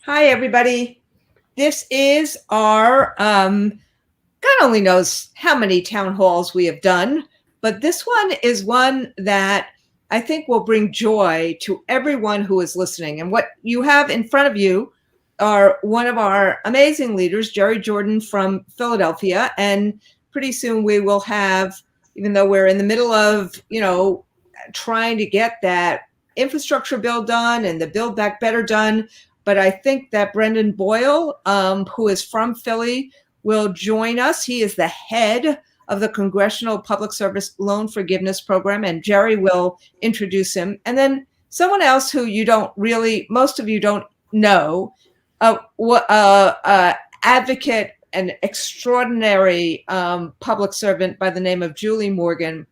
Hi, everybody. This is our, God only knows how many town halls we have done, but this one is one that I think will bring joy to everyone who is listening. And what you have in front of you are one of our amazing leaders, Jerry Jordan from Philadelphia. And pretty soon we will have, even though we're in the middle of, trying to get that infrastructure bill done and the Build Back Better done. But I think that Brendan Boyle, who is from Philly, will join us. He is the head of the Congressional Public Service Loan Forgiveness Program, and Jerry will introduce him. And then someone else who most of you don't know, advocate, an extraordinary public servant by the name of Julie Morgan,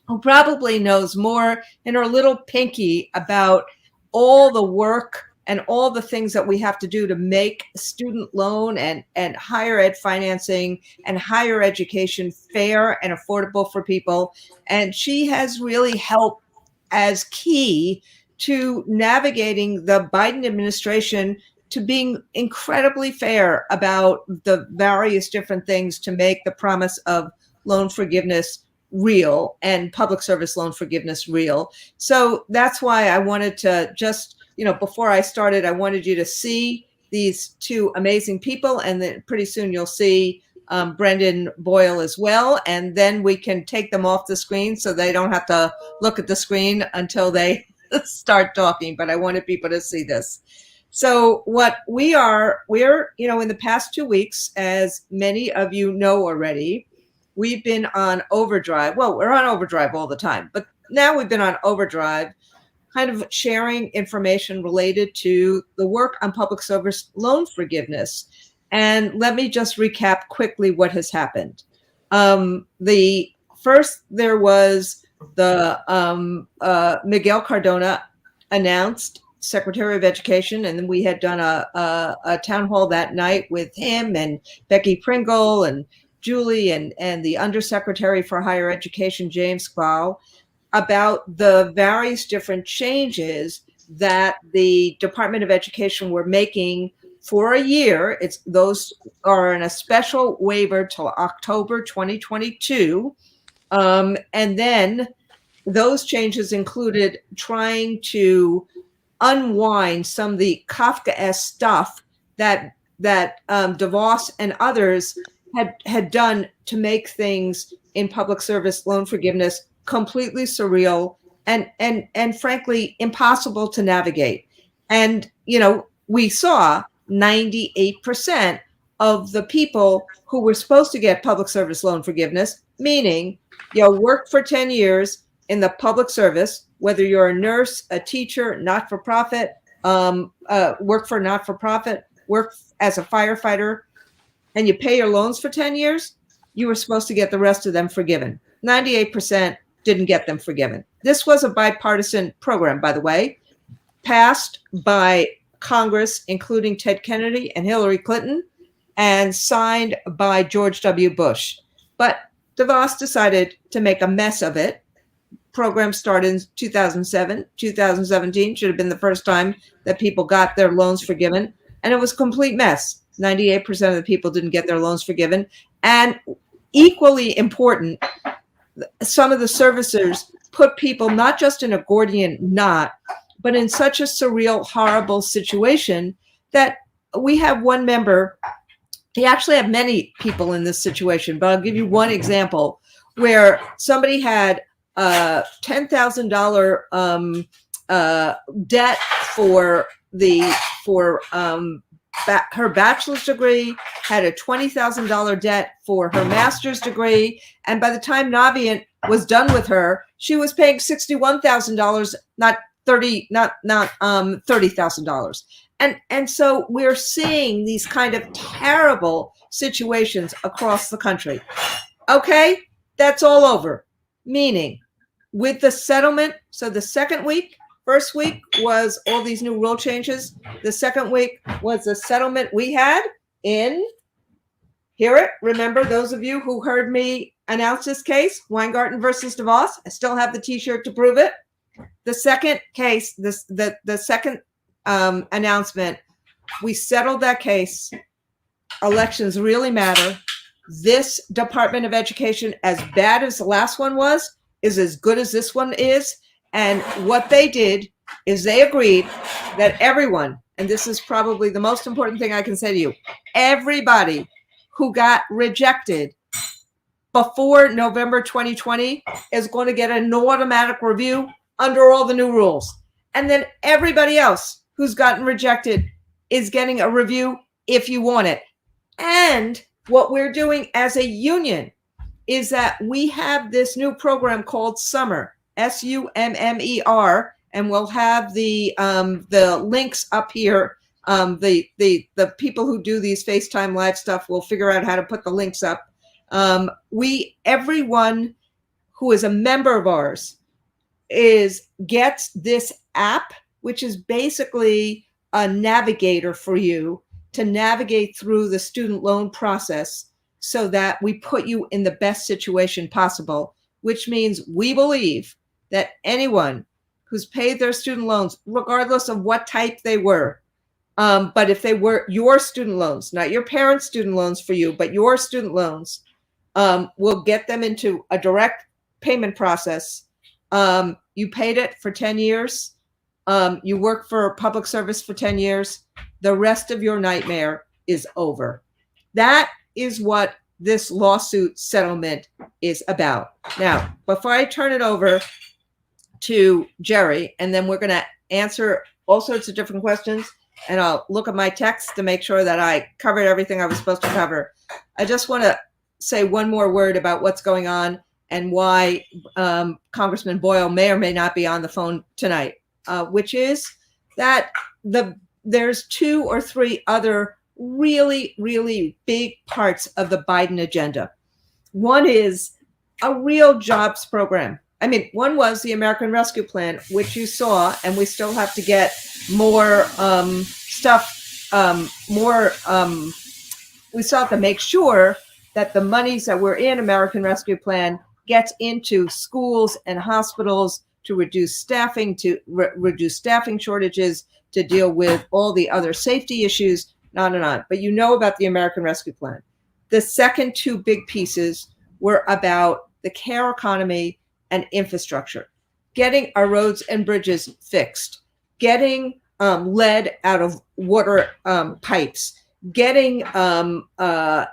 who probably knows more in her little pinky about all the work and all the things that we have to do to make student loan and higher ed financing and higher education fair and affordable for people. And she has really helped as key to navigating the Biden administration to being incredibly fair about the various different things to make the promise of loan forgiveness real and public service loan forgiveness real. So that's why I wanted to just, before I started, I wanted you to see these two amazing people, and then pretty soon you'll see Brendan Boyle as well. And then we can take them off the screen so they don't have to look at the screen until they start talking. But I wanted people to see this. So what we're, in the past 2 weeks, as many of you know already, we've been on overdrive. Well, we're on overdrive all the time, but now we've been on overdrive, kind of sharing information related to the work on public service loan forgiveness. And let me just recap quickly what has happened. There was the Miguel Cardona announced, Secretary of Education, and then we had done a town hall that night with him and Becky Pringle and Julie and the Undersecretary for Higher Education, James Qual, about the various different changes that the Department of Education were making for a year. Those are in a special waiver till October 2022. And then those changes included trying to unwind some of the Kafka-esque stuff that DeVos and others had done to make things in public service loan forgiveness completely surreal and frankly impossible to navigate. And we saw 98% of the people who were supposed to get public service loan forgiveness, meaning worked for 10 years in the public service, whether you're a nurse, a teacher, not-for-profit, work for not-for-profit, work as a firefighter, and you pay your loans for 10 years, you were supposed to get the rest of them forgiven. 98% didn't get them forgiven. This was a bipartisan program, by the way, passed by Congress, including Ted Kennedy and Hillary Clinton, and signed by George W. Bush. But DeVos decided to make a mess of it. Program started in 2007. 2017 should have been the first time that people got their loans forgiven, and it was a complete mess. 98% of the people didn't get their loans forgiven. And equally important, some of the servicers put people not just in a Gordian knot, but in such a surreal, horrible situation that we have one member. We actually have many people in this situation, but I'll give you one example where somebody had $10,000 debt for her bachelor's degree, had a $20,000 debt for her master's degree, and by the time Navient was done with her, she was paying $61,000, not $30,000. And so we're seeing these kind of terrible situations across the country. Okay, that's all over. Meaning, with the settlement, so the first week was all these new rule changes. The second week was the settlement we had in, hear it, remember those of you who heard me announce this case, Weingarten versus DeVos. I still have the t-shirt to prove it. The second case, the second announcement We settled that case. Elections really matter. This Department of Education, as bad as the last one was, is as good as this one is. And what they did is they agreed that everyone, and this is probably the most important thing I can say to you, everybody who got rejected before November 2020 is going to get an automatic review under all the new rules. And then everybody else who's gotten rejected is getting a review if you want it. And what we're doing as a union is that we have this new program called Summer, SUMMER, and we'll have the links up here. The people who do these FaceTime live stuff will figure out how to put the links up. Everyone who is a member of ours gets this app, which is basically a navigator for you to navigate through the student loan process so that we put you in the best situation possible, which means we believe that anyone who's paid their student loans, regardless of what type they were, but if they were your student loans, not your parents' student loans for you, but your student loans, will get them into a direct payment process. You paid it for 10 years. You work for public service for 10 years. The rest of your nightmare is over. That is what this lawsuit settlement is about. Now, before I turn it over to Jerry, and then we're going to answer all sorts of different questions, and I'll look at my text to make sure that I covered everything I was supposed to cover. I just want to say one more word about what's going on and why Congressman Boyle may or may not be on the phone tonight, which is that there's 2 or 3 other really, really big parts of the Biden agenda. One is a real jobs program. I mean, one was the American Rescue Plan, which you saw, and we still have to get more stuff, we still have to make sure that the monies that were in American Rescue Plan gets into schools and hospitals to reduce staffing, reduce staffing shortages, to deal with all the other safety issues, on and on. But you know about the American Rescue Plan. The second 2 big pieces were about the care economy and infrastructure, getting our roads and bridges fixed, getting lead out of water pipes, getting the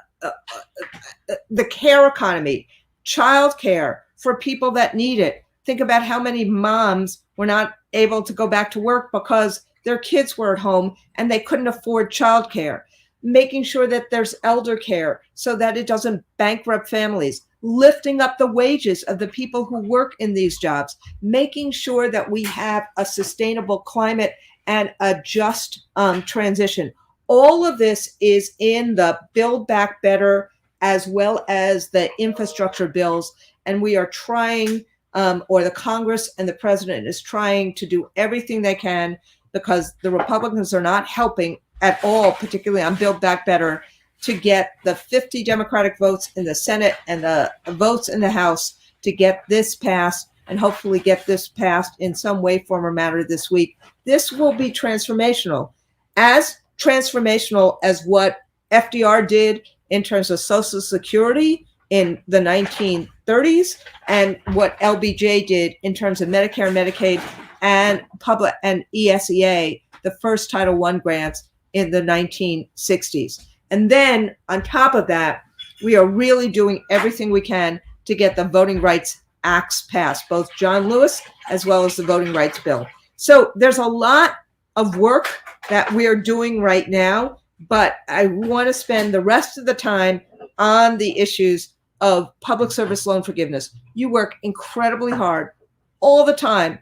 care economy, child care for people that need it. Think about how many moms were not able to go back to work because their kids were at home and they couldn't afford childcare. Making sure that there's elder care so that it doesn't bankrupt families. Lifting up the wages of the people who work in these jobs. Making sure that we have a sustainable climate and a just transition. All of this is in the Build Back Better as well as the infrastructure bills. And we are trying, or the Congress and the president is trying to do everything they can, because the Republicans are not helping at all, particularly on Build Back Better, to get the 50 Democratic votes in the Senate and the votes in the House to get this passed, and hopefully get this passed in some way, form, or matter this week. This will be transformational as what FDR did in terms of Social Security in the 1930s, and what LBJ did in terms of Medicare and Medicaid and public and ESEA, the first Title I grants in the 1960s. And then on top of that, we are really doing everything we can to get the Voting Rights Acts passed, both John Lewis as well as the Voting Rights Bill. So there's a lot of work that we're doing right now, but I want to spend the rest of the time on the issues of public service loan forgiveness. You work incredibly hard all the time.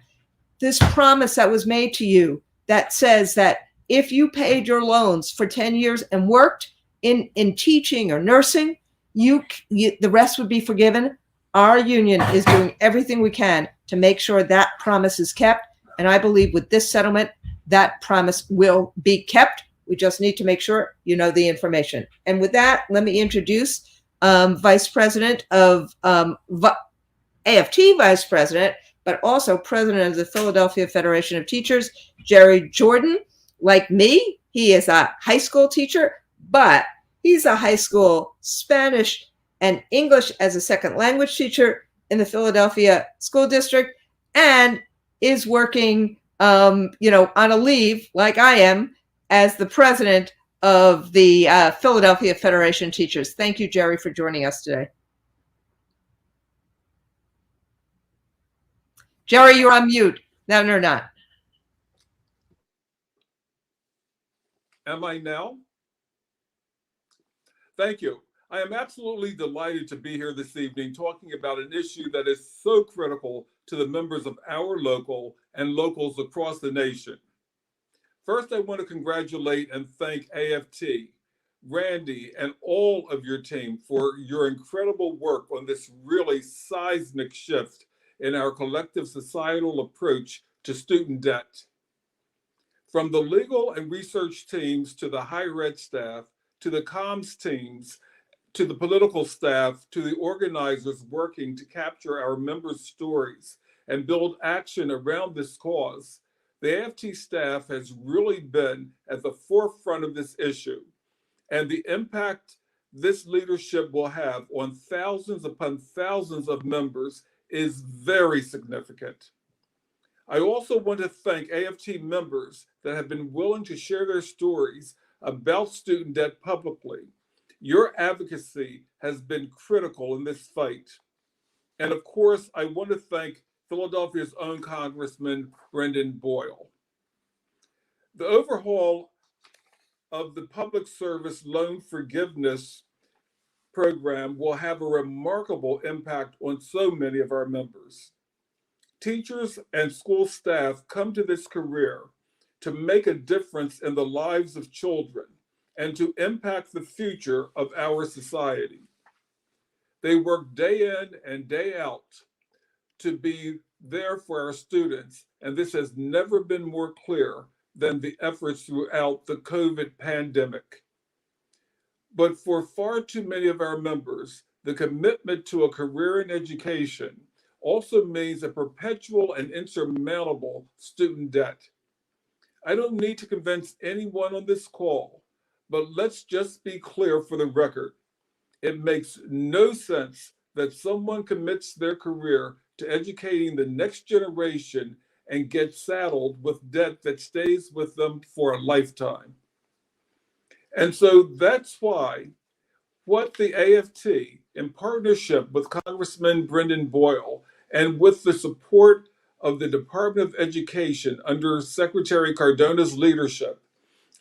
This promise that was made to you that says that if you paid your loans for 10 years and worked in teaching or nursing, the rest would be forgiven. Our union is doing everything we can to make sure that promise is kept. And I believe with this settlement, that promise will be kept. We just need to make sure you know the information. And with that, let me introduce Vice President of AFT Vice President, but also President of the Philadelphia Federation of Teachers, Jerry Jordan. Like me, He is a high school teacher, but he's a high school Spanish and English as a second language teacher in the Philadelphia School District, and is working, on a leave like I am as the president of the Philadelphia Federation of Teachers. Thank you, Jerry, for joining us today. Jerry, you're on mute. No, you're not. Am I now? Thank you. I am absolutely delighted to be here this evening talking about an issue that is so critical to the members of our local and locals across the nation. First, I want to congratulate and thank AFT, Randy, and all of your team for your incredible work on this really seismic shift in our collective societal approach to student debt. From the legal and research teams to the higher ed staff, to the comms teams, to the political staff, to the organizers working to capture our members' stories and build action around this cause, the AFT staff has really been at the forefront of this issue. And the impact this leadership will have on thousands upon thousands of members is very significant. I also want to thank AFT members that have been willing to share their stories about student debt publicly. Your advocacy has been critical in this fight. And of course, I want to thank Philadelphia's own Congressman Brendan Boyle. The overhaul of the public service loan forgiveness program will have a remarkable impact on so many of our members. Teachers and school staff come to this career to make a difference in the lives of children and to impact the future of our society. They work day in and day out to be there for our students, and this has never been more clear than the efforts throughout the COVID pandemic. But for far too many of our members, the commitment to a career in education also means a perpetual and insurmountable student debt. I don't need to convince anyone on this call, but let's just be clear for the record. It makes no sense that someone commits their career to educating the next generation and gets saddled with debt that stays with them for a lifetime. And so that's why what the AFT, in partnership with Congressman Brendan Boyle and with the support of the Department of Education under Secretary Cardona's leadership,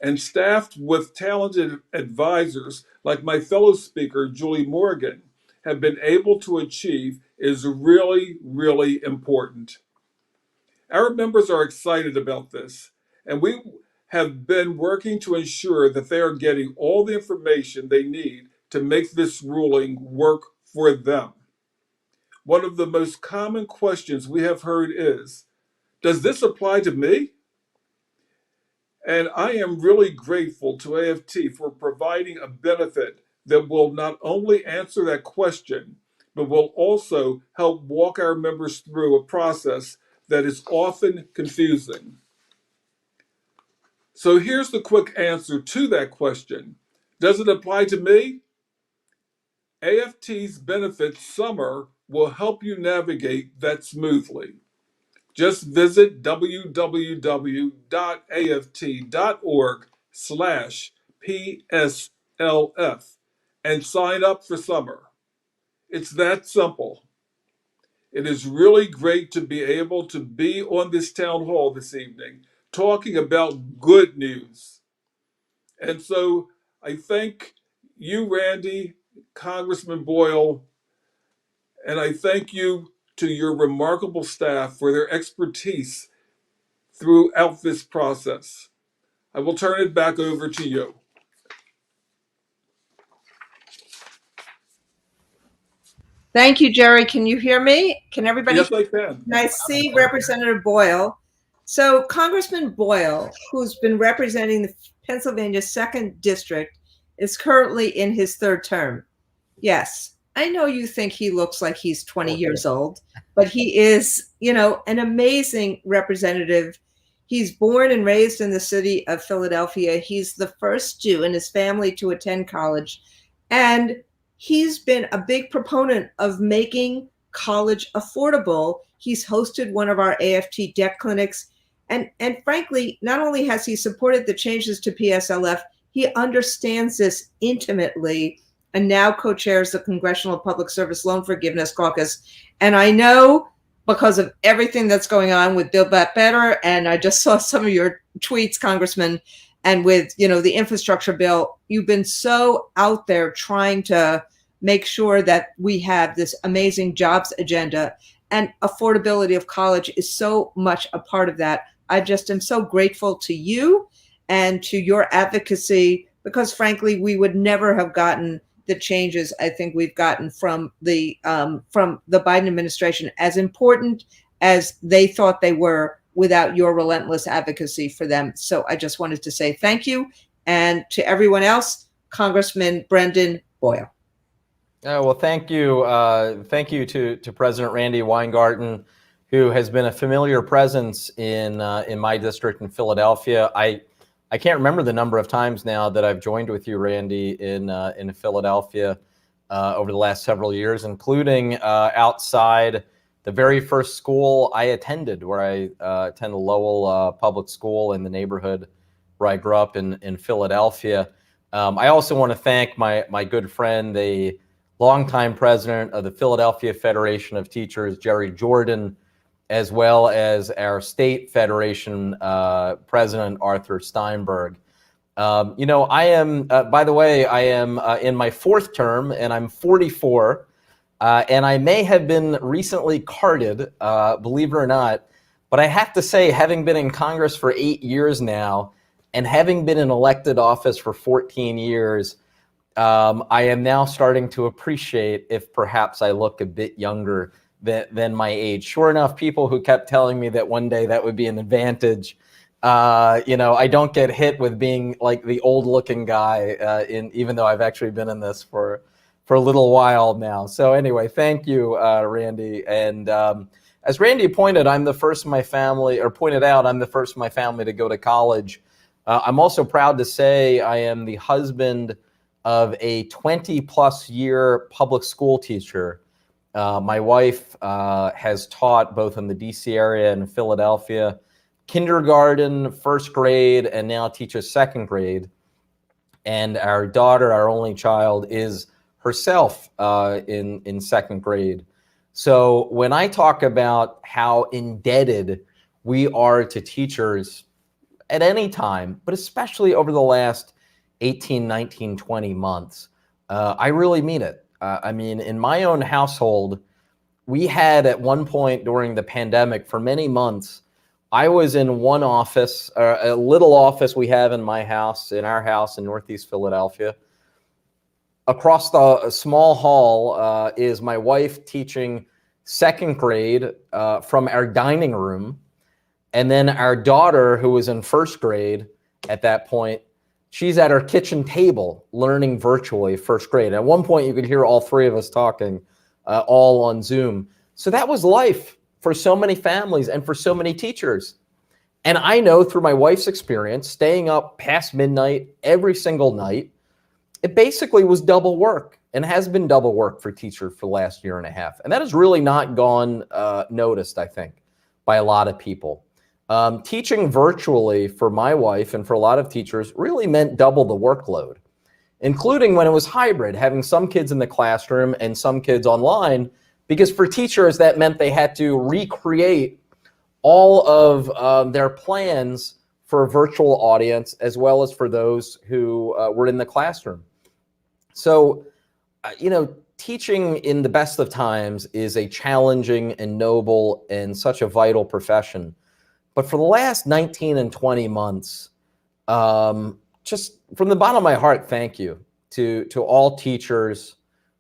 and staffed with talented advisors like my fellow speaker, Julie Morgan, have been able to achieve is really, really important. Our members are excited about this, and we have been working to ensure that they are getting all the information they need to make this ruling work for them. One of the most common questions we have heard is, does this apply to me? And I am really grateful to AFT for providing a benefit that will not only answer that question, but will also help walk our members through a process that is often confusing. So here's the quick answer to that question. Does it apply to me? AFT's Benefit Summer will help you navigate that smoothly. Just visit www.aft.org/PSLF and sign up for summer. It's that simple. It is really great to be able to be on this town hall this evening talking about good news. And so I thank you, Randy, Congressman Boyle, and I thank you to your remarkable staff for their expertise throughout this process. I will turn it back over to you. Thank you, Jerry. Can you hear me? Can everybody? Yes, I can. I see Representative Boyle. So Congressman Boyle, who's been representing the Pennsylvania 2nd District, is currently in his 3rd term. Yes, I know you think he looks like he's 20 years old, but he is, an amazing representative. He's born and raised in the city of Philadelphia. He's the first Jew in his family to attend college. And he's been a big proponent of making college affordable. He's hosted one of our AFT debt clinics. And frankly, not only has he supported the changes to PSLF, he understands this intimately and now co-chairs the Congressional Public Service Loan Forgiveness Caucus. And I know, because of everything that's going on with Build Back Better, and I just saw some of your tweets, Congressman, and with, the infrastructure bill, you've been so out there trying to make sure that we have this amazing jobs agenda, and affordability of college is so much a part of that. I just am so grateful to you and to your advocacy, because frankly, we would never have gotten the changes I think we've gotten from the Biden administration, as important as they thought they were, without your relentless advocacy for them. So I just wanted to say thank you. And to everyone else, Congressman Brendan Boyle. Well, thank you. Thank you to President Randi Weingarten, who has been a familiar presence in my district in Philadelphia. I can't remember the number of times now that I've joined with you, Randy, in Philadelphia over the last several years, including outside the very first school I attended, where I attended Lowell Public School in the neighborhood where I grew up in Philadelphia. I also want to thank my good friend, the longtime president of the Philadelphia Federation of Teachers, Jerry Jordan, as well as our state federation president, Arthur Steinberg. I am, by the way, I am in my fourth term, and I'm 44, and I may have been recently carded, believe it or not, but I have to say, having been in Congress for 8 years now, and having been in elected office for 14 years, I am now starting to appreciate if perhaps I look a bit younger than my age. Sure enough, people who kept telling me that one day that would be an advantage, I don't get hit with being like the old looking guy, even though I've actually been in this for a little while now. So anyway, thank you, Randy. And as Randy pointed, I'm the first in my family, or pointed out, I'm the first in my family to go to college. I'm also proud to say I am the husband of a 20+ year public school teacher. My wife has taught both in the DC area and Philadelphia, kindergarten, first grade, and now teaches second grade. And our daughter, our only child, is herself in second grade. So when I talk about how indebted we are to teachers at any time, but especially over the last 18, 19, 20 months, I really mean it. I mean, in my own household, we had at one point during the pandemic for many months, I was in one office, a little office we have in my house, in our house in Northeast Philadelphia. Across the small hall is my wife teaching second grade from our dining room. And then our daughter, who was in first grade at that point, she's at her kitchen table learning virtually first grade. At one point, you could hear all three of us talking all on Zoom. So that was life for so many families and for so many teachers. And I know through my wife's experience, staying up past midnight every single night, it basically was double work and has been double work for teachers for the last year and a half. And that has really not gone noticed, I think, by a lot of people. Teaching virtually for my wife and for a lot of teachers really meant double the workload, including when it was hybrid, having some kids in the classroom and some kids online, because for teachers, that meant they had to recreate all of their plans for a virtual audience, as well as for those who were in the classroom. So, teaching in the best of times is a challenging and noble and such a vital profession. But for the last 19 and 20 months, just from the bottom of my heart, thank you to all teachers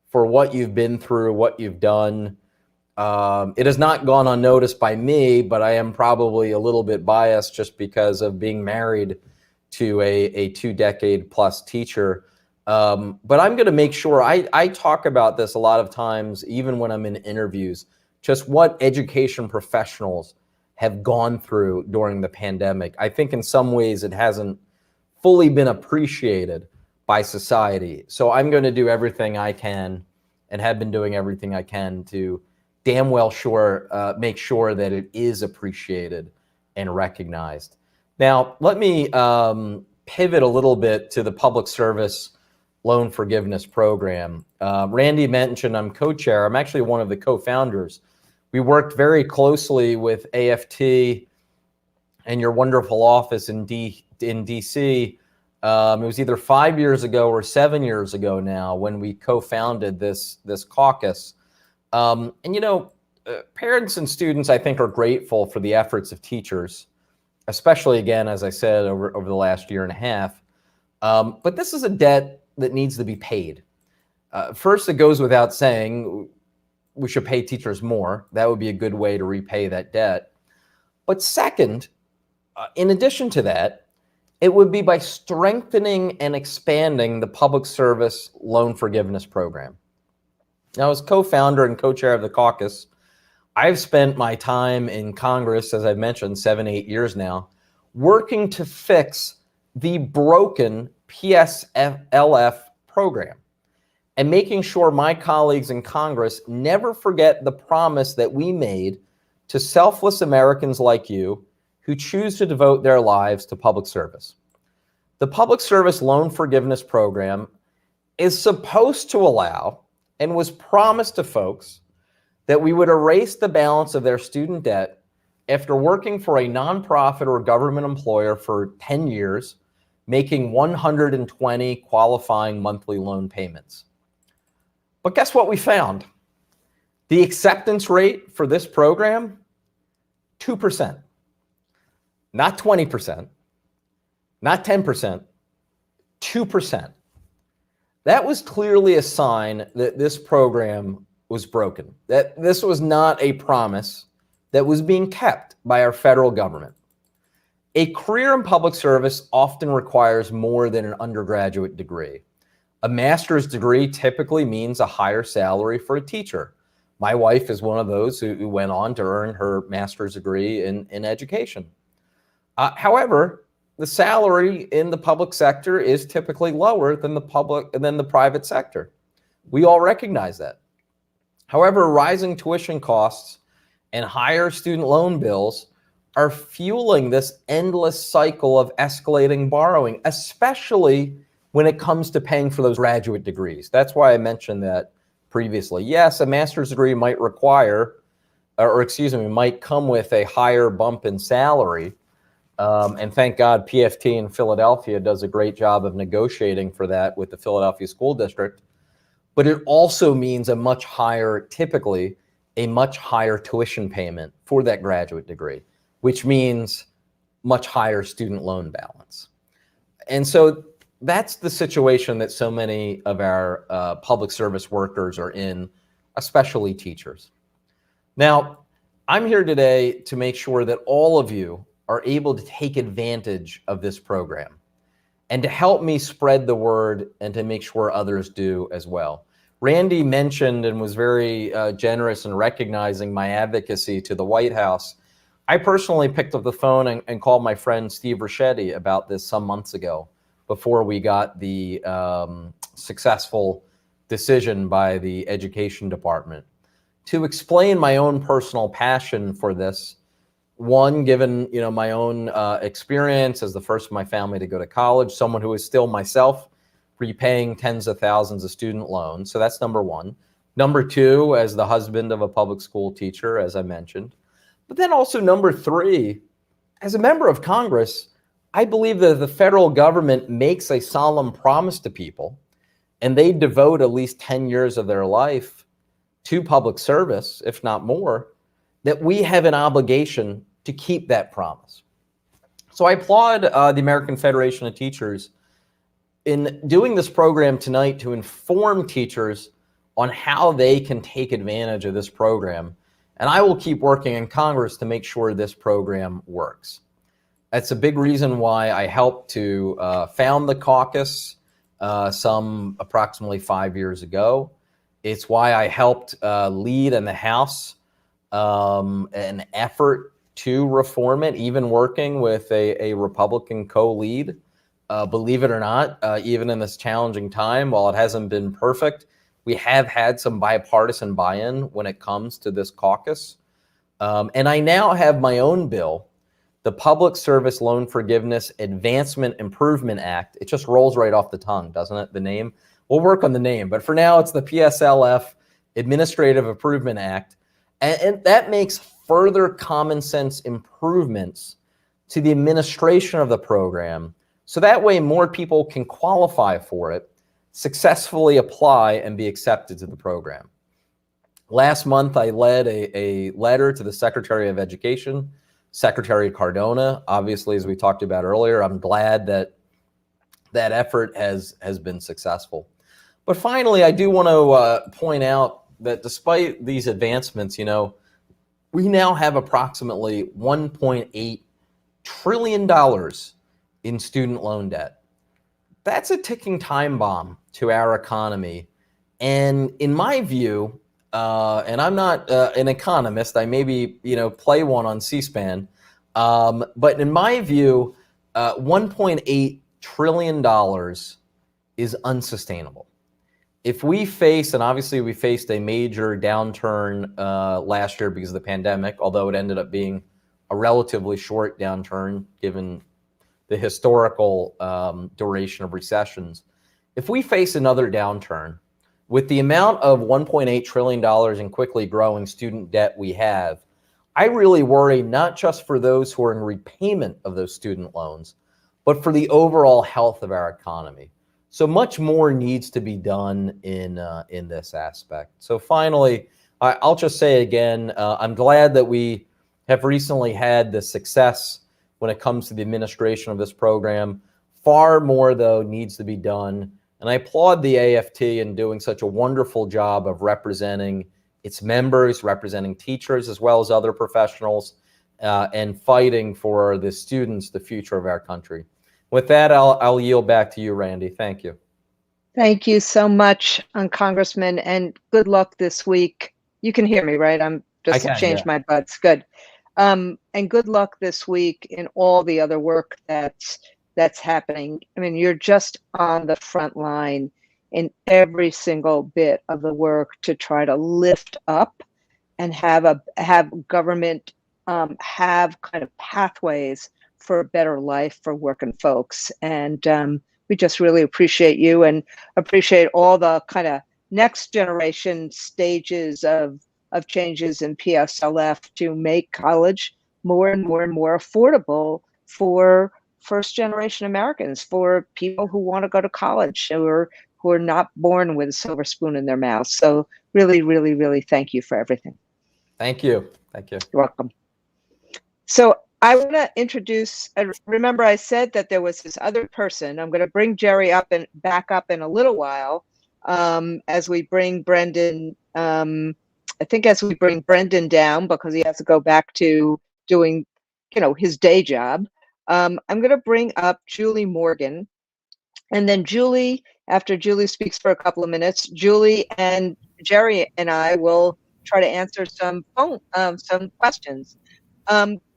for what you've been through, what you've done. It has not gone unnoticed by me, but I am probably a little bit biased just because of being married to a 2-decade-plus teacher. But I'm going to make sure I talk about this a lot of times, even when I'm in interviews, just what education professionals have gone through during the pandemic. I think in some ways it hasn't fully been appreciated by society. So I'm going to do everything I can, and have been doing everything I can, to damn well make sure that it is appreciated and recognized. Now, let me pivot a little bit to the public service loan forgiveness program. Randy mentioned I'm co-chair. I'm actually one of the co-founders. We worked very closely with AFT and your wonderful office in DC. It was either 5 years ago or 7 years ago now when we co-founded this caucus. And you know, parents and students, I think, are grateful for the efforts of teachers, especially, again, as I said, over the last year and a half. But this is a debt that needs to be paid. First, it goes without saying, we should pay teachers more. That would be a good way to repay that debt. But second, in addition to that, it would be by strengthening and expanding the public service loan forgiveness program. Now, as co-founder and co-chair of the caucus, I've spent my time in Congress, as I've mentioned, 7-8 years now, working to fix the broken PSLF program and making sure my colleagues in Congress never forget the promise that we made to selfless Americans like you who choose to devote their lives to public service. The public service loan forgiveness program is supposed to allow, and was promised to folks, that we would erase the balance of their student debt after working for a nonprofit or government employer for 10 years, making 120 qualifying monthly loan payments. But guess what we found? The acceptance rate for this program, 2%. Not 20%, not 10%, 2%. That was clearly a sign that this program was broken, that this was not a promise that was being kept by our federal government. A career in public service often requires more than an undergraduate degree. A master's degree typically means a higher salary for a teacher. My wife is one of those who went on to earn her master's degree in education. However, the salary in the public sector is typically lower than the private sector. We all recognize that. However, rising tuition costs and higher student loan bills are fueling this endless cycle of escalating borrowing, especially when it comes to paying for those graduate degrees. That's why I mentioned that previously. Yes, a master's degree might might come with a higher bump in salary. And thank God PFT in Philadelphia does a great job of negotiating for that with the Philadelphia School District. But it also means typically a much higher tuition payment for that graduate degree, which means much higher student loan balance. And so that's the situation that so many of our public service workers are in, especially teachers. Now, I'm here today to make sure that all of you are able to take advantage of this program and to help me spread the word and to make sure others do as well. Randy mentioned and was very generous in recognizing my advocacy to the White House. I personally picked up the phone and called my friend Steve Ricchetti about this some months ago before we got the successful decision by the Education Department to explain my own personal passion for this. One, given my own experience as the first in my family to go to college, someone who is still myself repaying tens of thousands of student loans. So that's number one. Number two, as the husband of a public school teacher, as I mentioned. But then also number three, as a member of Congress, I believe that the federal government makes a solemn promise to people and they devote at least 10 years of their life to public service, if not more, that we have an obligation to keep that promise. So I applaud the American Federation of Teachers in doing this program tonight to inform teachers on how they can take advantage of this program. And I will keep working in Congress to make sure this program works. That's a big reason why I helped to found the caucus some approximately 5 years ago. It's why I helped lead in the House an effort to reform it, even working with a Republican co-lead. Believe it or not, even in this challenging time, while it hasn't been perfect, we have had some bipartisan buy-in when it comes to this caucus. And I now have my own bill, the Public Service Loan Forgiveness Advancement Improvement Act. It just rolls right off the tongue, doesn't it? The name. We'll work on the name, but for now it's the PSLF Administrative Improvement Act. And that makes further common sense improvements to the administration of the program. So that way more people can qualify for it, successfully apply, and be accepted to the program. Last month, I led a letter to the Secretary of Education, Secretary Cardona. Obviously, as we talked about earlier, I'm glad that that effort has been successful. But finally, I do want to point out that despite these advancements, you know, we now have approximately $1.8 trillion in student loan debt. That's a ticking time bomb to our economy. And in my view, and I'm not an economist, I maybe, you know, play one on C-SPAN, but in my view, $1.8 trillion is unsustainable. If we face, and obviously we faced a major downturn last year because of the pandemic, although it ended up being a relatively short downturn given the historical duration of recessions. If we face another downturn, with the amount of $1.8 trillion in quickly growing student debt we have, I really worry not just for those who are in repayment of those student loans, but for the overall health of our economy. So much more needs to be done in this aspect. So finally, I'll just say again, I'm glad that we have recently had the success when it comes to the administration of this program. Far more, though, needs to be done. And I applaud the AFT in doing such a wonderful job of representing its members, representing teachers, as well as other professionals, and fighting for the students, the future of our country. With that, I'll yield back to you, Randy. Thank you. Thank you so much, Congressman, and good luck this week. You can hear me, right? I'm just changed my buds. Good. And good luck this week in all the other work that's happening. I mean, you're just on the front line in every single bit of the work to try to lift up and have government have kind of pathways for a better life for working folks. And we just really appreciate you and appreciate all the kind of next generation stages of changes in PSLF to make college more and more and more affordable for first generation Americans, for people who want to go to college, who are not born with a silver spoon in their mouth. So really, really, really thank you for everything. Thank you. Thank you. You're welcome. So I want to introduce, remember I said that there was this other person. I'm going to bring Jerry up and back up in a little while as we bring Brendan, I think as we bring Brendan down because he has to go back to doing, you know, his day job. I'm going to bring up Julie Morgan, and then Julie, after Julie speaks for a couple of minutes, Julie and Jerry and I will try to answer some questions.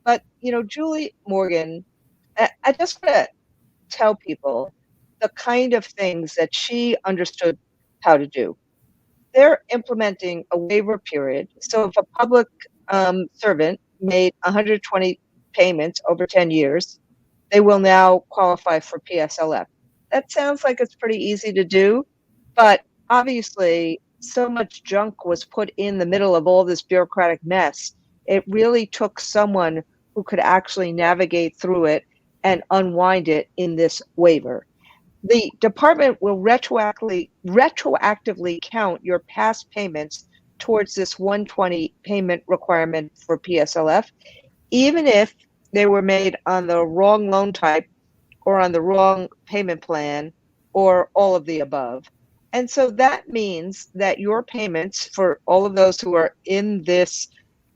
But, you know, Julie Morgan, I just want to tell people the kind of things that she understood how to do. They're implementing a waiver period. So if a public servant made 120 payments over 10 years, they will now qualify for PSLF. That sounds like it's pretty easy to do, but obviously so much junk was put in the middle of all this bureaucratic mess. It really took someone who could actually navigate through it and unwind it in this waiver. The department will retroactively count your past payments towards this 120 payment requirement for PSLF, even if they were made on the wrong loan type or on the wrong payment plan or all of the above. And so that means that your payments for all of those who are in this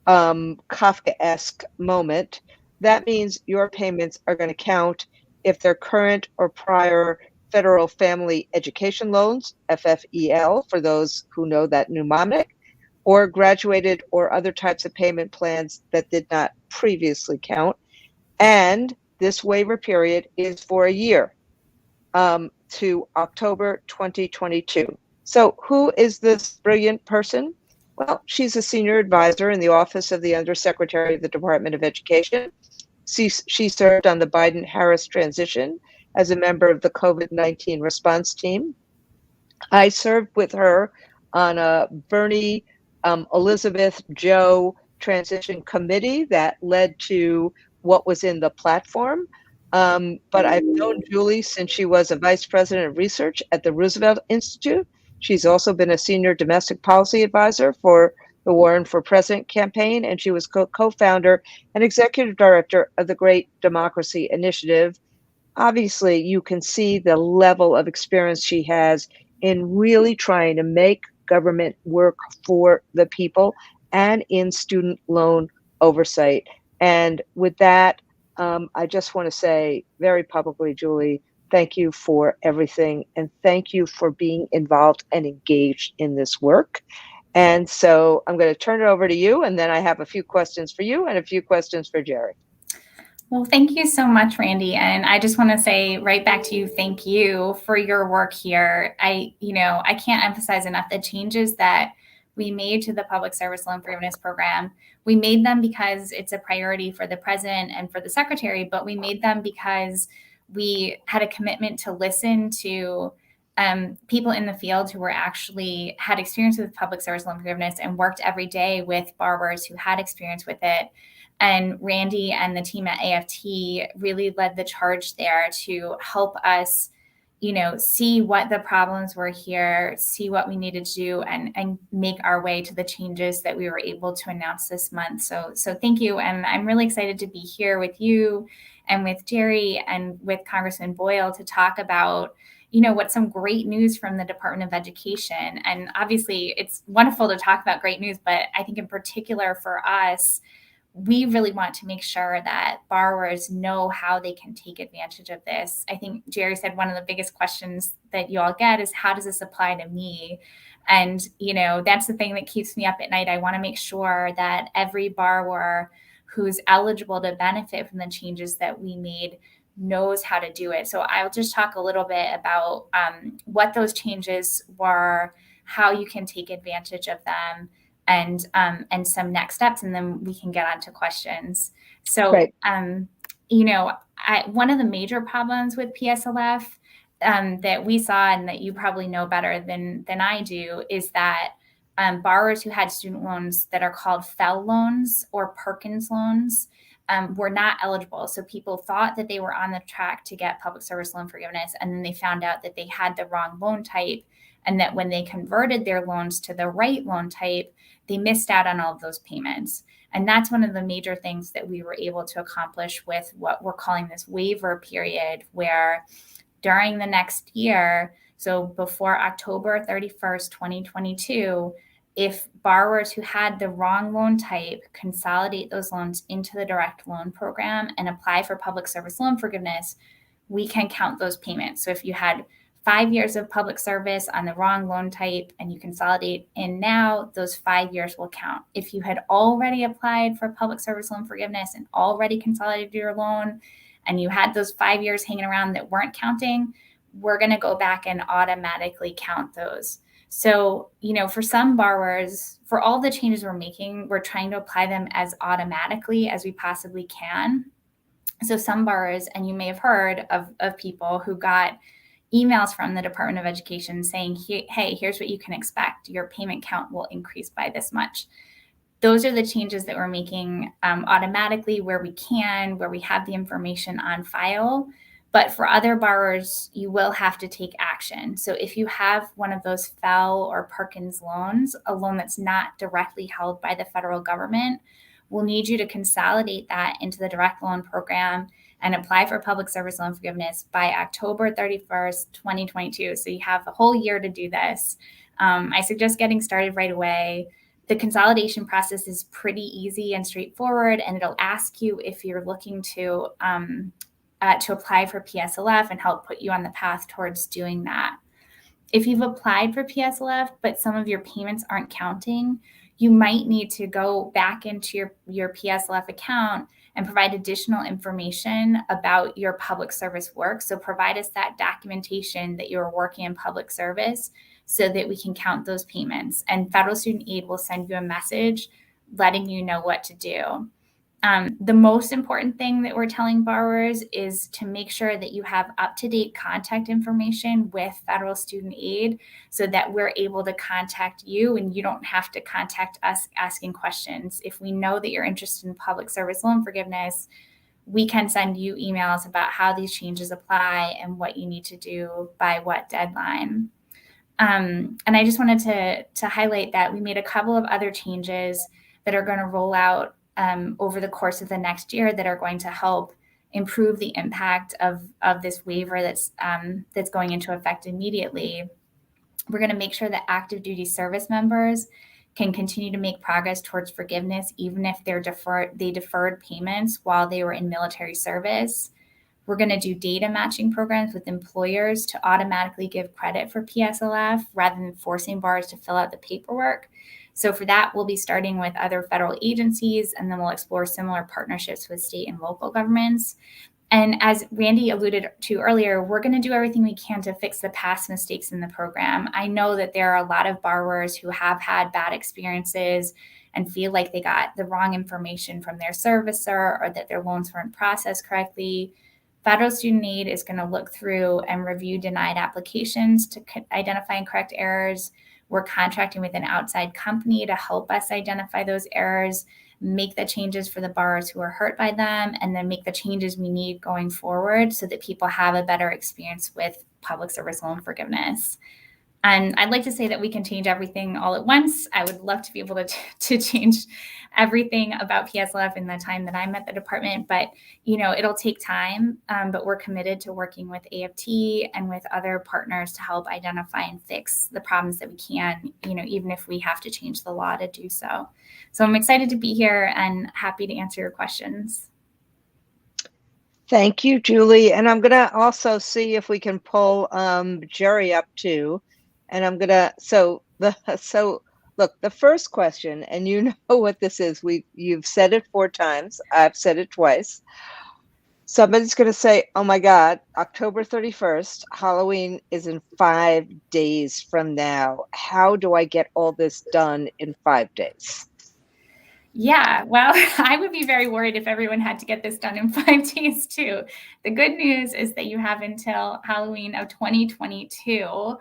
Kafkaesque moment, that means your payments are going to count if they're current or prior federal family education loans, FFEL, for those who know that mnemonic, or graduated or other types of payment plans that did not previously count. And this waiver period is for a year, to October 2022. So who is this brilliant person? Well, she's a senior advisor in the Office of the Undersecretary of the Department of Education. She served on the Biden-Harris transition as a member of the COVID-19 response team. I served with her on a Bernie, Elizabeth, Joe transition committee that led to what was in the platform. But I've known Julie since she was a vice president of research at the Roosevelt Institute. She's also been a senior domestic policy advisor for the Warren for President campaign, and she was co-founder and executive director of the Great Democracy Initiative. Obviously, you can see the level of experience she has in really trying to make government work for the people and in student loan oversight. And with that, I just want to say very publicly, Julie, thank you for everything. And thank you for being involved and engaged in this work. And so I'm going to turn it over to you. And then I have a few questions for you and a few questions for Jerry. Well, thank you so much, Randi. And I just want to say right back to you, thank you for your work here. I can't emphasize enough the changes that we made to the Public Service Loan Forgiveness Program. We made them because it's a priority for the president and for the secretary, but we made them because we had a commitment to listen to people in the field who were actually had experience with public service loan forgiveness and worked every day with borrowers who had experience with it. And Randi and the team at AFT really led the charge there to help us, see what the problems were here, see what we needed to do, and make our way to the changes that we were able to announce this month. So thank you. And I'm really excited to be here with you and with Jerry and with Congressman Boyle to talk about what's some great news from the Department of Education. And obviously it's wonderful to talk about great news, but I think in particular for us, we really want to make sure that borrowers know how they can take advantage of this. I think Jerry said one of the biggest questions that you all get is, how does this apply to me? And, that's the thing that keeps me up at night. I want to make sure that every borrower who's eligible to benefit from the changes that we made knows how to do it. So I'll just talk a little bit about what those changes were, how you can take advantage of them, and some next steps, and then we can get on to questions. So, Great. One of the major problems with PSLF that we saw, and that you probably know better than I do, is that borrowers who had student loans that are called FFEL loans or Perkins loans were not eligible. So people thought that they were on the track to get public service loan forgiveness, and then they found out that they had the wrong loan type, and that when they converted their loans to the right loan type, they missed out on all of those payments. And that's one of the major things that we were able to accomplish with what we're calling this waiver period, where during the next year, so before October 31st, 2022, if borrowers who had the wrong loan type consolidate those loans into the direct loan program and apply for public service loan forgiveness, we can count those payments. So if you had 5 years of public service on the wrong loan type and you consolidate in now, those 5 years will count. If you had already applied for public service loan forgiveness and already consolidated your loan, and you had those 5 years hanging around that weren't counting, we're going to go back and automatically count those. So, for some borrowers, for all the changes we're making, we're trying to apply them as automatically as we possibly can. So some borrowers, and you may have heard of people who got emails from the Department of Education saying, hey, here's what you can expect. Your payment count will increase by this much. Those are the changes that we're making automatically where we can, where we have the information on file. But for other borrowers, you will have to take action. So if you have one of those FFEL or Perkins loans, a loan that's not directly held by the federal government, we'll need you to consolidate that into the direct loan program and apply for public service loan forgiveness by October 31st, 2022. So you have a whole year to do this. I suggest getting started right away. The consolidation process is pretty easy and straightforward, and it'll ask you if you're looking to apply for PSLF and help put you on the path towards doing that. If you've applied for PSLF, but some of your payments aren't counting, you might need to go back into your PSLF account and provide additional information about your public service work. So provide us that documentation that you're working in public service so that we can count those payments. And federal student aid will send you a message letting you know what to do. The most important thing that we're telling borrowers is to make sure that you have up-to-date contact information with federal student aid so that we're able to contact you and you don't have to contact us asking questions. If we know that you're interested in public service loan forgiveness, we can send you emails about how these changes apply and what you need to do by what deadline. And I just wanted to highlight that we made a couple of other changes that are going to roll out over the course of the next year that are going to help improve the impact of this waiver that's going into effect immediately. We're going to make sure that active duty service members can continue to make progress towards forgiveness, even if they deferred payments while they were in military service. We're going to do data matching programs with employers to automatically give credit for PSLF rather than forcing borrowers to fill out the paperwork. So for that, we'll be starting with other federal agencies, and then we'll explore similar partnerships with state and local governments. And as Randy alluded to earlier, we're going to do everything we can to fix the past mistakes in the program. I know that there are a lot of borrowers who have had bad experiences and feel like they got the wrong information from their servicer or that their loans weren't processed correctly. Federal student aid is going to look through and review denied applications to identify and correct errors. We're contracting with an outside company to help us identify those errors, make the changes for the borrowers who are hurt by them, and then make the changes we need going forward so that people have a better experience with public service loan forgiveness. And I'd like to say that we can change everything all at once. I would love to be able to change everything about PSLF in the time that I'm at the department, but it'll take time. But we're committed to working with AFT and with other partners to help identify and fix the problems that we can, even if we have to change the law to do so. So I'm excited to be here and happy to answer your questions. Thank you, Julie. And I'm going to also see if we can pull Jerry up too. And I'm going to, so look, the first question, and you know what this is, you've said it 4 times. I've said it twice. Somebody's going to say, oh my God, October 31st, Halloween is in 5 days from now. How do I get all this done in 5 days? Yeah, well, I would be very worried if everyone had to get this done in 5 days too. The good news is that you have until Halloween of 2022.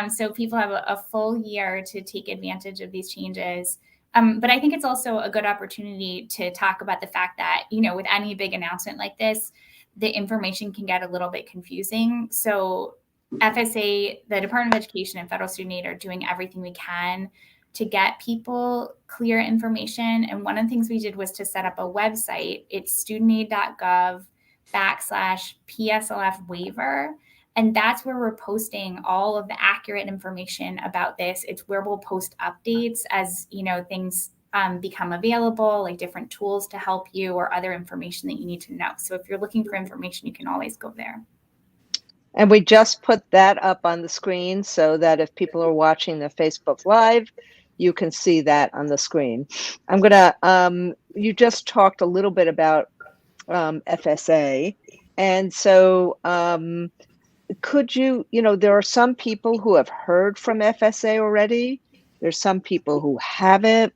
So people have a full year to take advantage of these changes. But I think it's also a good opportunity to talk about the fact that, with any big announcement like this, the information can get a little bit confusing. So FSA, the Department of Education and Federal Student Aid are doing everything we can to get people clear information. And one of the things we did was to set up a website. It's studentaid.gov/PSLF waiver. And that's where we're posting all of the accurate information about this. It's where we'll post updates as, things become available, like different tools to help you or other information that you need to know. So if you're looking for information, you can always go there. And we just put that up on the screen so that if people are watching the Facebook Live, you can see that on the screen. I'm going to, you just talked a little bit about FSA. And so could you, there are some people who have heard from FSA already. There's some people who haven't.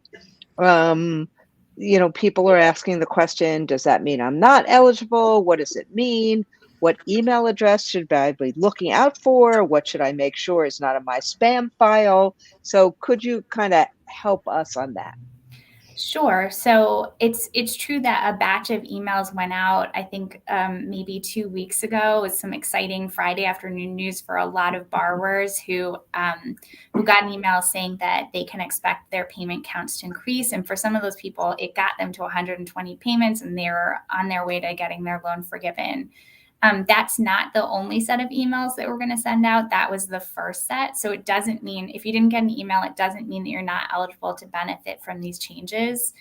People are asking the question, does that mean I'm not eligible? What does it mean? What email address should I be looking out for? What should I make sure is not in my spam file? So could you kind of help us on that? Sure. So it's true that a batch of emails went out, I think maybe 2 weeks ago, with some exciting Friday afternoon news for a lot of borrowers who got an email saying that they can expect their payment counts to increase. And for some of those people, it got them to 120 payments and they were on their way to getting their loan forgiven. That's not the only set of emails that we're going to send out. That was the first set. So it doesn't mean, if you didn't get an email, it doesn't mean that you're not eligible to benefit from these changes.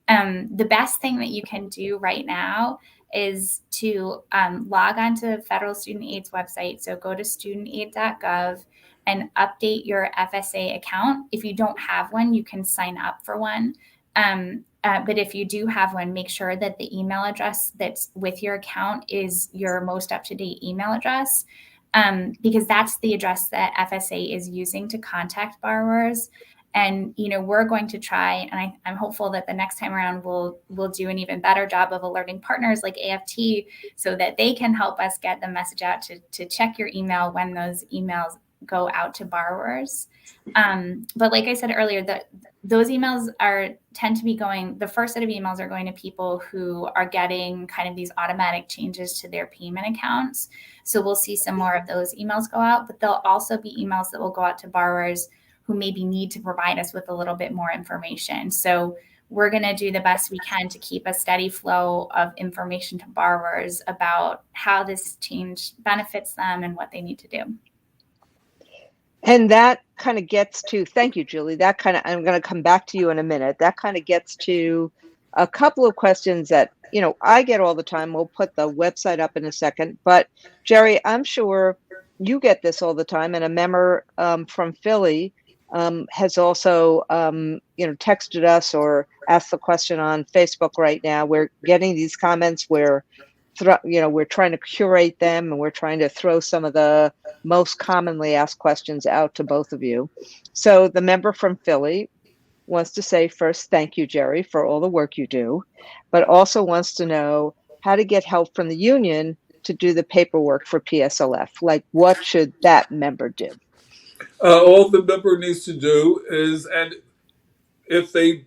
The best thing that you can do right now is to log on to Federal Student Aid's website. So go to studentaid.gov and update your FSA account. If you don't have one, you can sign up for one. But if you do have one, make sure that the email address that's with your account is your most up-to-date email address, because that's the address that FSA is using to contact borrowers. And, we're going to try, and I'm hopeful that the next time around we'll do an even better job of alerting partners like AFT so that they can help us get the message out to check your email when those emails go out to borrowers. But like I said earlier, those emails tend to be the first set of emails are going to people who are getting kind of these automatic changes to their payment accounts. So we'll see some more of those emails go out, but there'll also be emails that will go out to borrowers who maybe need to provide us with a little bit more information. So we're going to do the best we can to keep a steady flow of information to borrowers about how this change benefits them and what they need to do. And that kind of gets to, thank you, Julie. I'm going to come back to you in a minute. That kind of gets to a couple of questions that, I get all the time. We'll put the website up in a second. But Jerry, I'm sure you get this all the time. And a member from Philly has also, texted us or asked the question on Facebook right now. We're getting these comments where, we're trying to curate them, and we're trying to throw some of the most commonly asked questions out to both of you. So the member from Philly wants to say first, thank you, Jerry, for all the work you do, but also wants to know how to get help from the union to do the paperwork for PSLF. Like, what should that member do? All the member needs to do is, and if they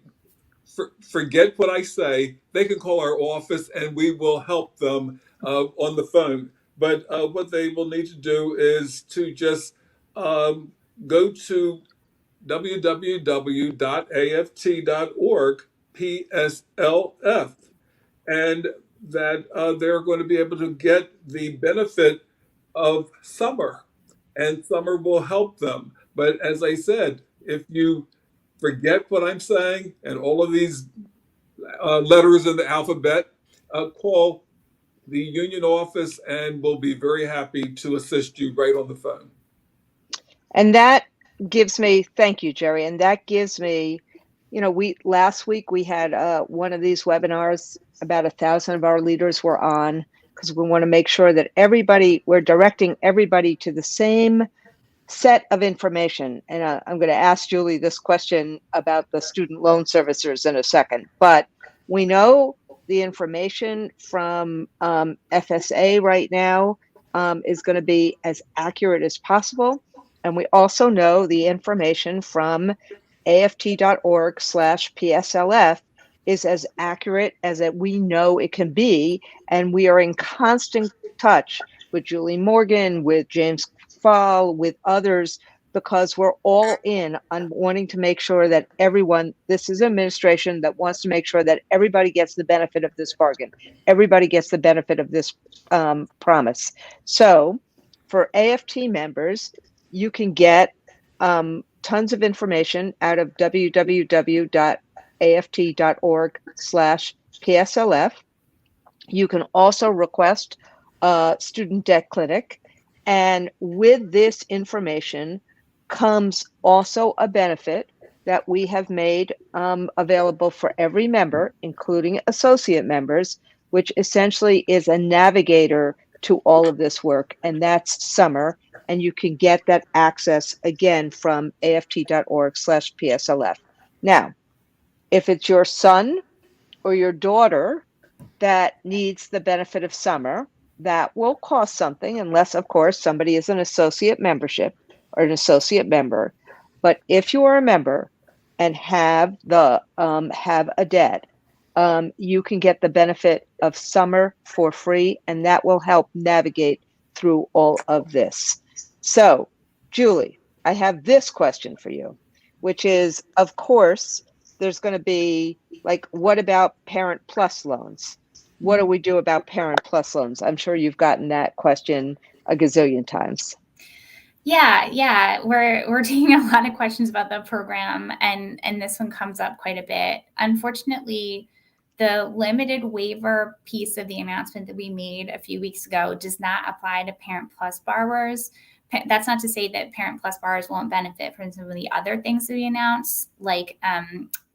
forget what I say, they can call our office and we will help them on the phone. But what they will need to do is to just go to www.aft.org PSLF, and that they're going to be able to get the benefit of summer, and summer will help them. But as I said, if you forget what I'm saying and all of these letters in the alphabet, call the union office and we'll be very happy to assist you right on the phone. And that gives me, thank you, Jerry. And that gives me, last week we had one of these webinars. About 1,000 of our leaders were on, because we want to make sure that we're directing everybody to the same set of information. And I'm going to ask Julie this question about the student loan servicers in a second. But we know the information from FSA right now is going to be as accurate as possible. And we also know the information from aft.org/PSLF is as accurate as we know it can be. And we are in constant touch with Julie Morgan, with James Fall, with others, because we're all in on wanting to make sure that this is an administration that wants to make sure that everybody gets the benefit of this bargain. Everybody gets the benefit of this promise. So for AFT members, you can get tons of information out of www.aft.org/PSLF. You can also request a student debt clinic. And with this information comes also a benefit that we have made available for every member, including associate members, which essentially is a navigator to all of this work. And that's summer. And you can get that access again from aft.org/PSLF. Now, if it's your son or your daughter that needs the benefit of summer, that will cost something, unless, of course, somebody is an associate membership or an associate member. But if you are a member and have a debt, you can get the benefit of summer for free, and that will help navigate through all of this. So, Julie, I have this question for you, which is, of course, there's going to be what about Parent Plus loans? What do we do about Parent Plus loans? I'm sure you've gotten that question a gazillion times. Yeah. We're taking a lot of questions about the program, and this one comes up quite a bit. Unfortunately, the limited waiver piece of the announcement that we made a few weeks ago does not apply to Parent Plus borrowers, That's not to say that Parent Plus borrowers won't benefit from some of the other things that we announced, like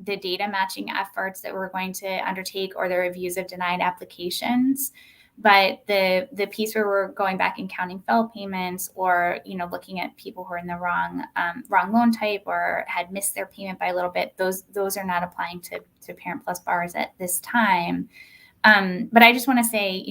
the data matching efforts that we're going to undertake or the reviews of denied applications. But the piece where we're going back and counting failed payments, or looking at people who are in the wrong loan type or had missed their payment by a little bit, those are not applying to Parent Plus borrowers at this time. But I just want to say,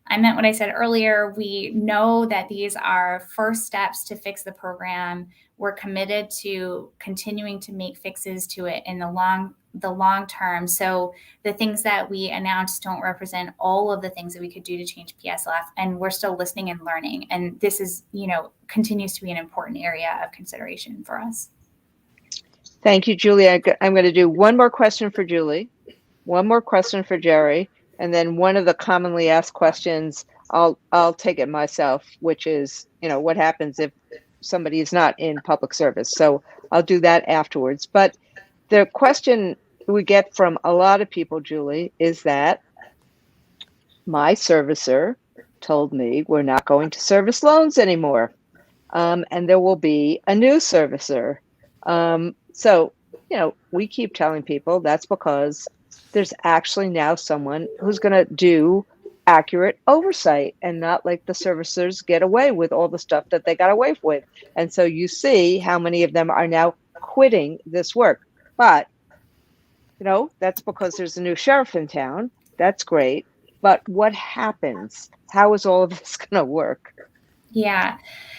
I meant what I said earlier. We know that these are first steps to fix the program. We're committed to continuing to make fixes to it in the long term. So the things that we announced don't represent all of the things that we could do to change PSLF, and we're still listening and learning. And this is, continues to be an important area of consideration for us. Thank you, Julie. I'm going to do one more question for Julie, one more question for Jerry, and then one of the commonly asked questions, I'll take it myself, which is, what happens if somebody is not in public service? So I'll do that afterwards. But the question we get from a lot of people, Julie, is that my servicer told me we're not going to service loans anymore, and there will be a new servicer. So, we keep telling people that's because there's actually now someone who's going to do accurate oversight and not let the servicers get away with all the stuff that they got away with. And so you see how many of them are now quitting this work. But, that's because there's a new sheriff in town. That's great. But what happens? How is all of this going to work? Yeah,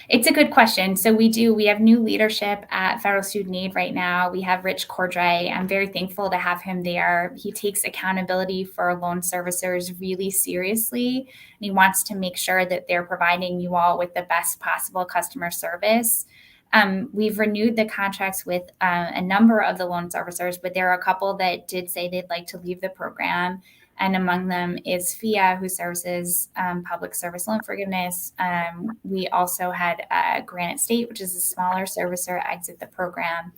it's a good question. So we have new leadership at Federal Student Aid right now. We have Rich Cordray. I'm very thankful to have him there. He takes accountability for loan servicers really seriously, and he wants to make sure that they're providing you all with the best possible customer service. We've renewed the contracts with a number of the loan servicers, but there are a couple that did say they'd like to leave the program. And among them is FIA, who services public service loan forgiveness. We also had Granite State, which is a smaller servicer, exit the program.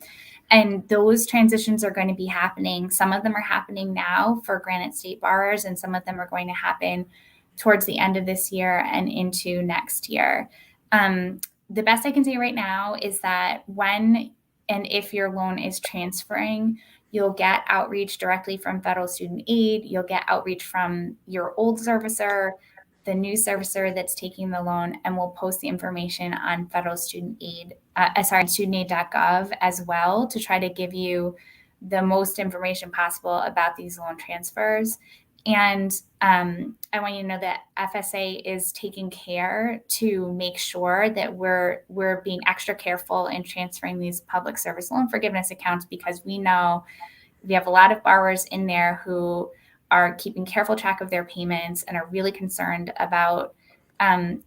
And those transitions are going to be happening. Some of them are happening now for Granite State borrowers, and some of them are going to happen towards the end of this year and into next year. The best I can say right now is that when and if your loan is transferring, you'll get outreach directly from Federal Student Aid. You'll get outreach from your old servicer, the new servicer that's taking the loan, and we'll post the information on Federal Student Aid, studentaid.gov as well, to try to give you the most information possible about these loan transfers. And I want you to know that FSA is taking care to make sure that we're being extra careful in transferring these public service loan forgiveness accounts, because we know we have a lot of borrowers in there who are keeping careful track of their payments and are really concerned about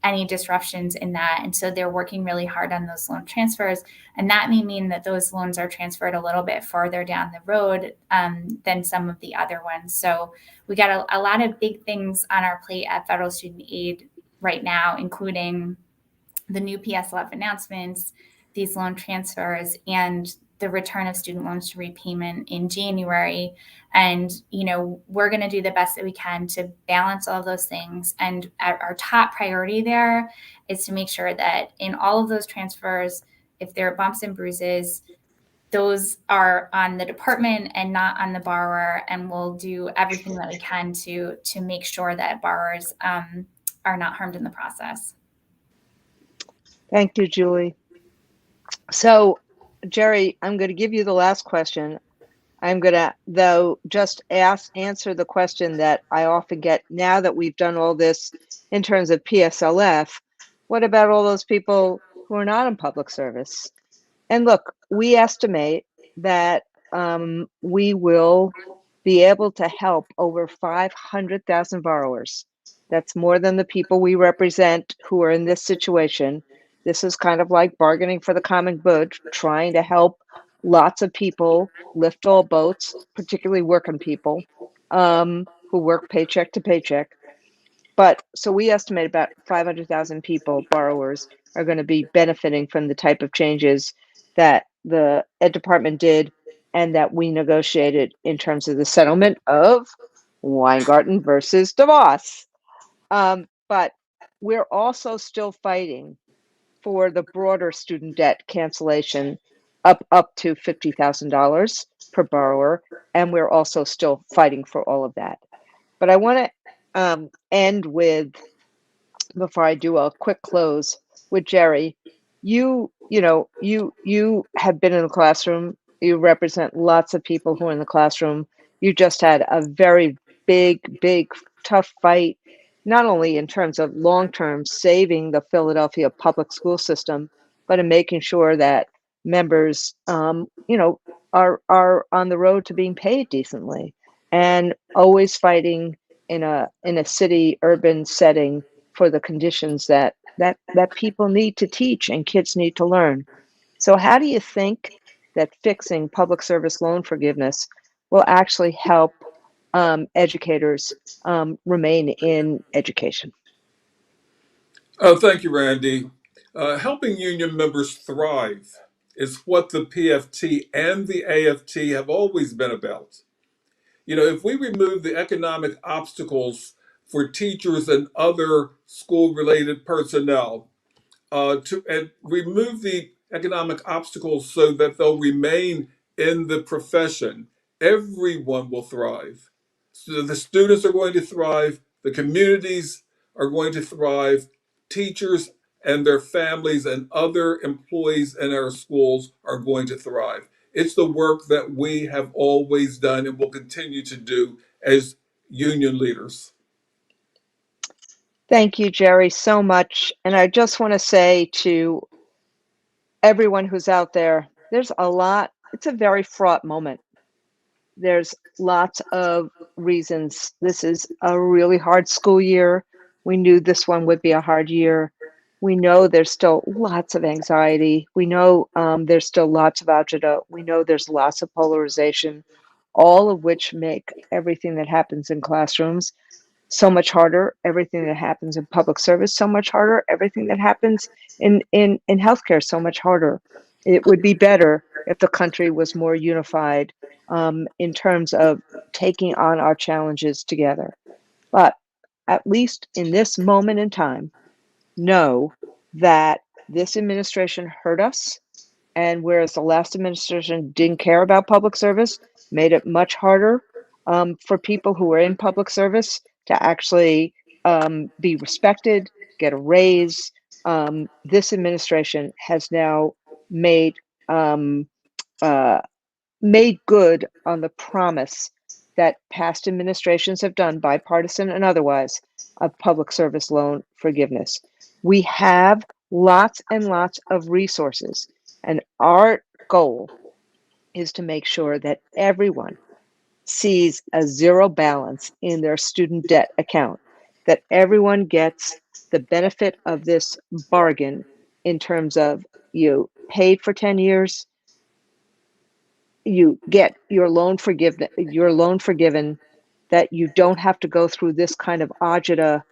any disruptions in that. And so they're working really hard on those loan transfers. And that may mean that those loans are transferred a little bit farther down the road than some of the other ones. So we got a lot of big things on our plate at Federal Student Aid right now, including the new PSLF announcements, these loan transfers, and the return of student loans to repayment in January. And, we're going to do the best that we can to balance all of those things. And our top priority there is to make sure that in all of those transfers, if there are bumps and bruises, those are on the department and not on the borrower. And we'll do everything that we can to make sure that borrowers are not harmed in the process. Thank you, Julie. So, Jerry, I'm going to give you the last question. I'm going to, though, just answer the question that I often get now that we've done all this in terms of PSLF. What about all those people who are not in public service? And look, we estimate that we will be able to help over 500,000 borrowers. That's more than the people we represent who are in this situation. This is kind of like bargaining for the common good, trying to help lots of people lift all boats, particularly working people who work paycheck to paycheck. But so we estimate about 500,000 people, borrowers, are going to be benefiting from the type of changes that the Ed Department did and that we negotiated in terms of the settlement of Weingarten versus DeVos. But we're also still fighting for the broader student debt cancellation up to $50,000 per borrower, and we're also still fighting for all of that. But I want to end with, before I do a quick close, with Jerry. You have been in the classroom. You represent lots of people who are in the classroom. You just had a very big, tough fight, not only in terms of long-term saving the Philadelphia public school system, but in making sure that members, are on the road to being paid decently, and always fighting in a city urban setting for the conditions that people need to teach and kids need to learn. So how do you think that fixing public service loan forgiveness will actually help educators remain in education? Thank you, Randy. Helping union members thrive is what the PFT and the AFT have always been about. If we remove the economic obstacles for teachers and other school-related personnel, and remove the economic obstacles so that they'll remain in the profession, everyone will thrive. So the students are going to thrive, the communities are going to thrive, teachers and their families and other employees in our schools are going to thrive. It's the work that we have always done and will continue to do as union leaders. Thank you, Jerry, so much. And I just want to say to everyone who's out there, there's a lot, it's a very fraught moment. There's lots of reasons. This is a really hard school year. We knew this one would be a hard year. We know there's still lots of anxiety. We know there's still lots of agita. We know there's lots of polarization, all of which make everything that happens in classrooms so much harder, everything that happens in public service so much harder, everything that happens in healthcare so much harder. It would be better if the country was more unified in terms of taking on our challenges together. But at least in this moment in time, know that this administration hurt us. And whereas the last administration didn't care about public service, made it much harder for people who are in public service to actually be respected, get a raise. This administration has now made made good on the promise that past administrations have done, bipartisan and otherwise, of public service loan forgiveness. We have lots and lots of resources, and our goal is to make sure that everyone sees a zero balance in their student debt account, that everyone gets the benefit of this bargain in terms of you paid for 10 years, you get your loan forgiven, that you don't have to go through this kind of agita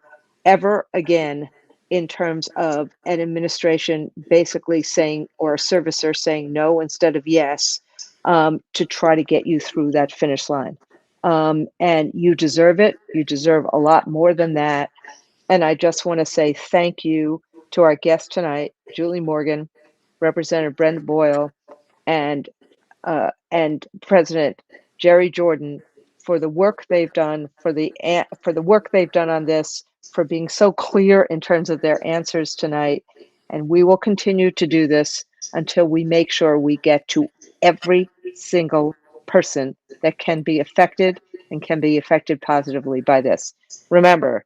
ever again in terms of an administration basically saying, or a servicer saying no instead of yes, to try to get you through that finish line. And you deserve it. You deserve a lot more than that. And I just want to say thank you to our guest tonight, Julie Morgan, Representative Brendan Boyle, and President Jerry Jordan for the work they've done, for the work they've done on this, for being so clear in terms of their answers tonight. And we will continue to do this until we make sure we get to every single person that can be affected and can be affected positively by this. Remember,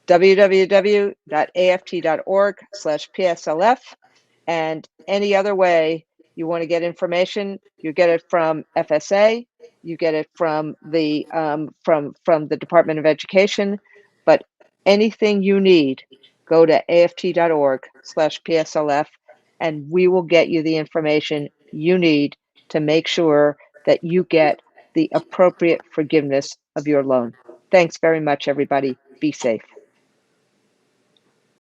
www.aft.org/PSLF, and any other way you want to get information, you get it from FSA, you get it from the Department of Education, but anything you need, go to aft.org/PSLF, and we will get you the information you need to make sure that you get the appropriate forgiveness of your loan. Thanks very much, everybody. Be safe.